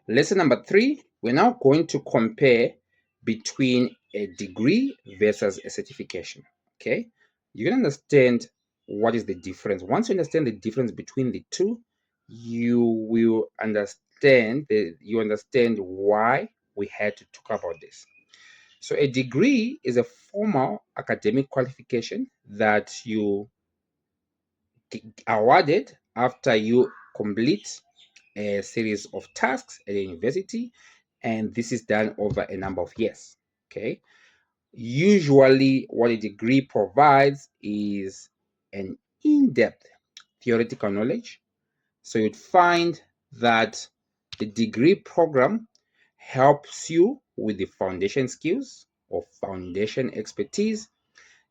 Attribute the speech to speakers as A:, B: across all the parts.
A: Lesson number 3, we're now going to compare between a degree versus a certification. Okay, you can understand what is the difference. Once you understand the difference between the two, you will understand why we had to talk about this. So a degree is a formal academic qualification that you awarded after you complete a series of tasks at a university, and this is done over a number of years. Okay, usually what a degree provides is an in-depth theoretical knowledge. So you'd find that the degree program helps you with the foundation skills or foundation expertise.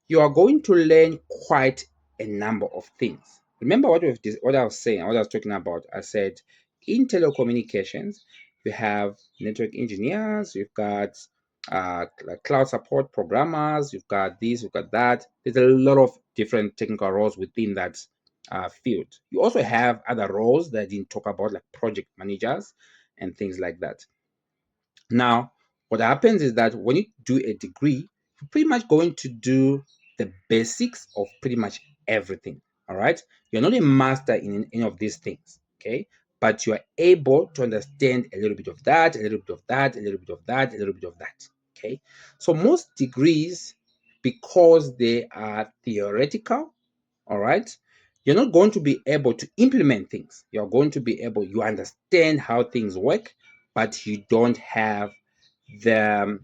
A: You are going to learn quite a number of things. Remember what I was saying, what I was talking about. I said in telecommunications, you have network engineers, you've got like cloud support programmers, you've got this, you've got that. There's a lot of different technical roles within that field. You also have other roles that I didn't talk about, like project managers and things like that. Now, what happens is that when you do a degree, you're pretty much going to do the basics of pretty much everything. All right. You're not a master in any of these things. Okay. But you are able to understand a little bit of that, a little bit of that, a little bit of that, a little bit of that. Okay. So most degrees, because they are theoretical, all right, you're not going to be able to implement things. You're going to be able, you understand how things work, but you don't have the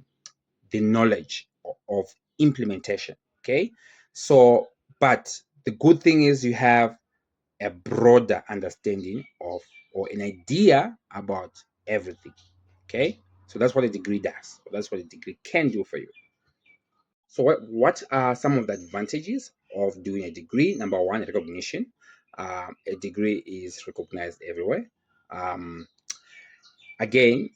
A: knowledge of implementation. Okay, so but the good thing is you have a broader understanding of or an idea about everything. Okay, so that's what a degree does. That's what a degree can do for you. So what are some of the advantages of doing a degree? Number one, recognition. A degree is recognized everywhere. Um, Again,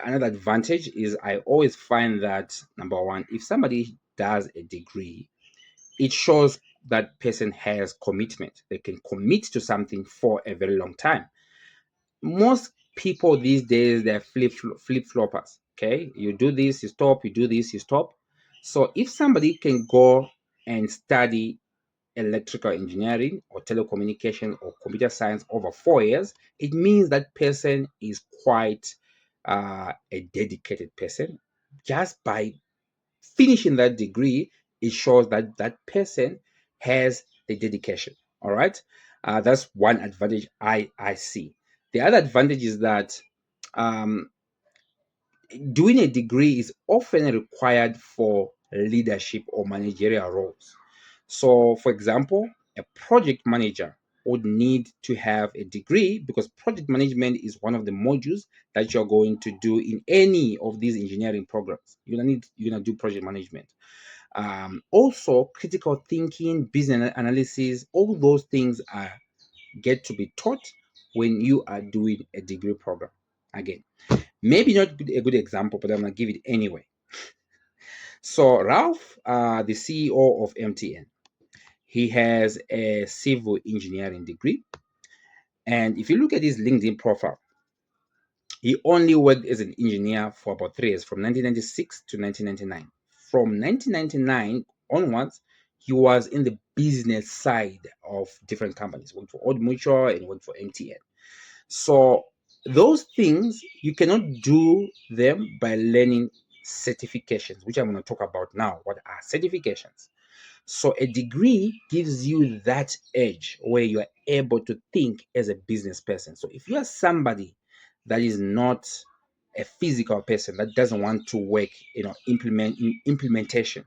A: another advantage is I always find that number one, if somebody does a degree, it shows that person has commitment. They can commit to something for a very long time. Most people these days, they're flip floppers. Okay, you do this, you stop, you do this, you stop. So if somebody can go and study electrical engineering or telecommunication or computer science over 4 years, it means that person is quite a dedicated person. Just by finishing that degree, it shows that that person has the dedication. All right, that's one advantage I see. The other advantage is that um, doing a degree is often required for leadership or managerial roles. So, for example, a project manager would need to have a degree because project management is one of the modules that you're going to do in any of these engineering programs. You're gonna do project management. Also, critical thinking, business analysis, all those things are get to be taught when you are doing a degree program. Again, maybe not a good example, but I'm gonna give it anyway. So Ralph, the CEO of MTN, he has a civil engineering degree. And if you look at his LinkedIn profile, he only worked as an engineer for about 3 years, from 1996 to 1999. From 1999 onwards, he was in the business side of different companies, worked for Old Mutual and worked for MTN. So those things, you cannot do them by learning certifications, which I'm going to talk about now. What are certifications? So a degree gives you that edge where you are able to think as a business person. So if you are somebody that is not a physical person that doesn't want to work, implementation,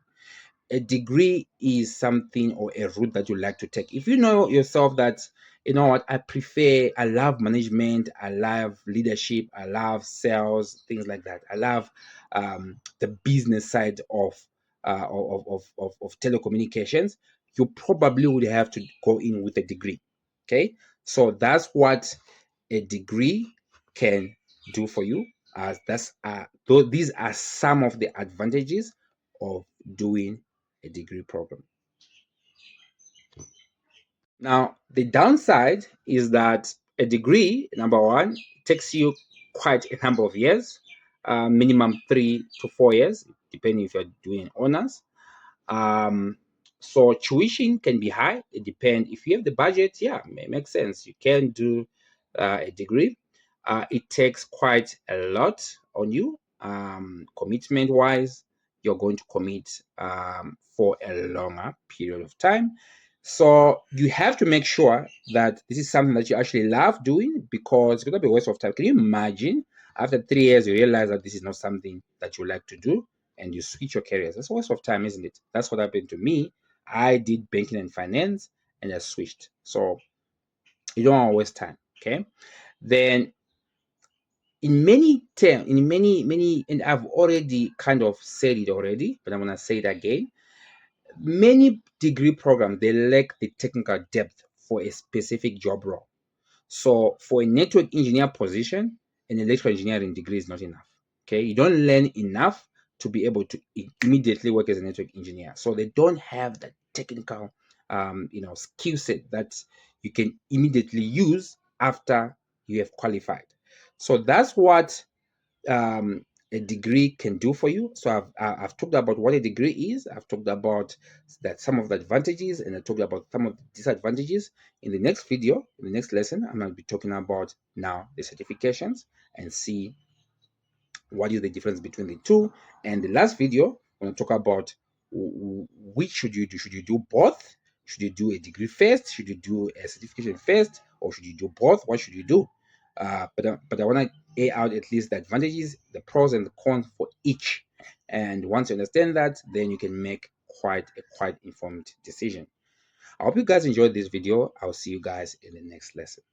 A: a degree is something or a route that you like to take. If you know yourself that, you know what, I love management, I love leadership, I love sales, things like that. I love the business side of telecommunications. You probably would have to go in with a degree. Okay, so that's what a degree can do for you. These are some of the advantages of doing a degree program. Now, the downside is that a degree, number one, takes you quite a number of years, minimum 3 to 4 years, depending if you're doing honors. So tuition can be high. It depends. If you have the budget, yeah, it makes sense. You can do a degree. It takes quite a lot on you. Commitment wise, you're going to commit for a longer period of time. So you have to make sure that this is something that you actually love doing, because it's going to be a waste of time. Can you imagine after 3 years you realize that this is not something that you like to do and you switch your careers? That's a waste of time, isn't it? That's what happened to me. I did banking and finance and I switched. So you don't want to waste time. Okay. Then in many terms, in many, and I've already kind of said it already, but I'm gonna say it again. Many degree programs, they lack the technical depth for a specific job role. So for a network engineer position, an electrical engineering degree is not enough. Okay, you don't learn enough to be able to immediately work as a network engineer. So they don't have that technical, skill set that you can immediately use after you have qualified. So that's what a degree can do for you. So I've talked about what a degree is. I've talked about that some of the advantages, and I talked about some of the disadvantages. In the next video, in the next lesson, I'm going to be talking about now the certifications and see what is the difference between the two. And the last video, I'm going to talk about which should you do. Should you do both? Should you do a degree first? Should you do a certification first? Or should you do both? What should you do? But I want to lay out at least the advantages, the pros and the cons for each. And once you understand that, then you can make quite informed decision. I hope you guys enjoyed this video. I'll see you guys in the next lesson.